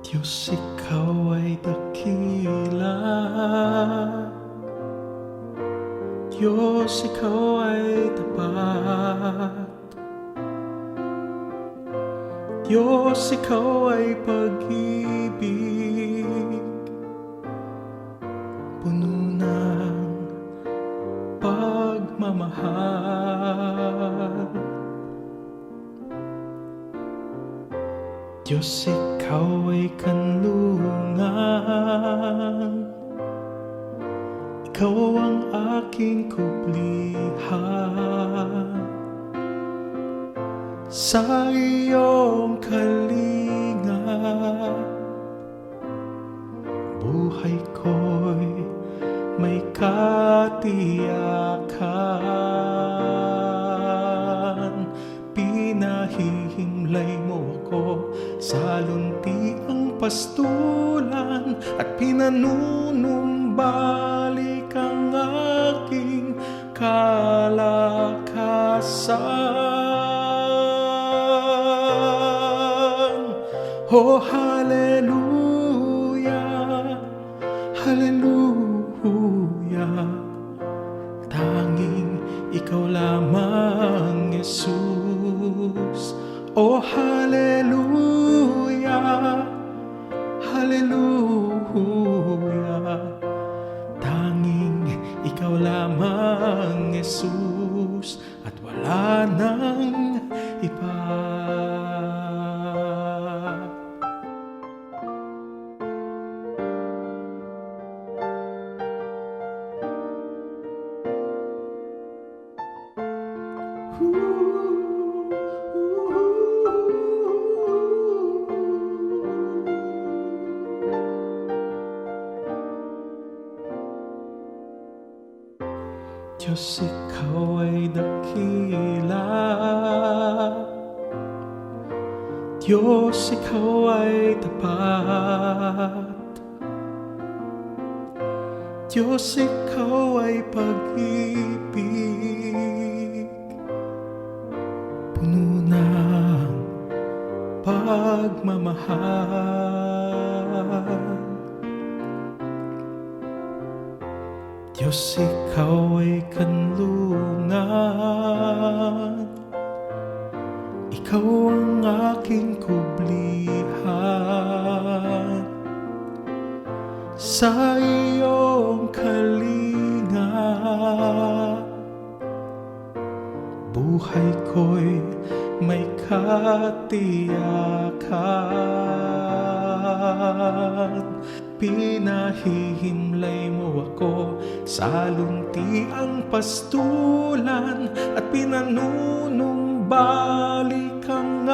Diyos, ikaw ay dakila. Diyos, ikaw ay tapat. Diyos, ikaw ay pag-ibig, puno ng pagmamahal. Diyos, ikaw ay kanlungan, ikaw ang aking kublihan. Sa iyong kalinga, buhay ko'y may katiyakan. Pinahihimlay mo ako sa luntiang pastulan at pinanunumbalik ang aking kalakasan. Oh, hallelujah, hallelujah. Tanging ikaw lamang, Jesus. Oh, hallelujah, hallelujah. Tanging ikaw lamang, Jesus, at wala nang iba. Diyos, ikaw ay dakila. Diyos, ikaw ay tapat. Diyos, ikaw ay pag-ibig, puno ng pagmamahal. Diyos, ikaw ay kanlungan, ikaw ang aking kublihan. Sa iyong kalinga, buhay ko'y may katiyakan. Pinahihimlay mo ako sa luntiang pastulan at pinanunumbalik ang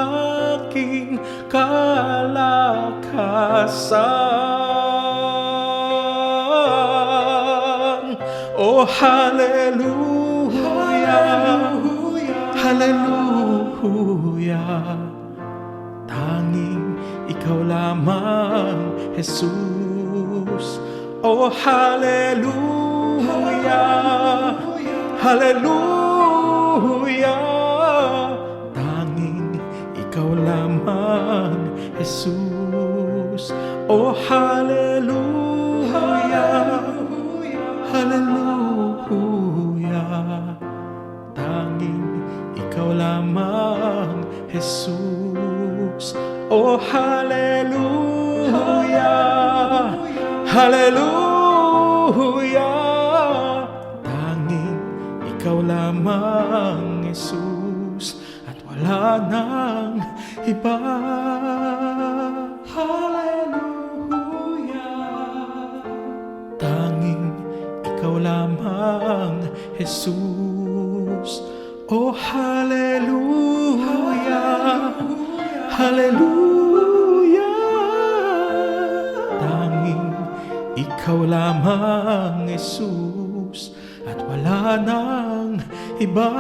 aking kalakasan. Oh, hallelujah, hallelujah. Tanging ikaw lamang, Jesus. Oh, hallelujah, hallelujah. Tanging ikaw lamang, Jesus. Oh, hallelujah, hallelujah. Tanging ikaw lamang, Jesus. Oh, hallelujah, hallelujah. Tanging ikaw lamang, Jesus, at wala nang iba. Hallelujah. Tanging ikaw lamang, Jesus. Oh, hallelujah, hallelujah. Tanging ikaw lamang, Jesus, at wala nang iba.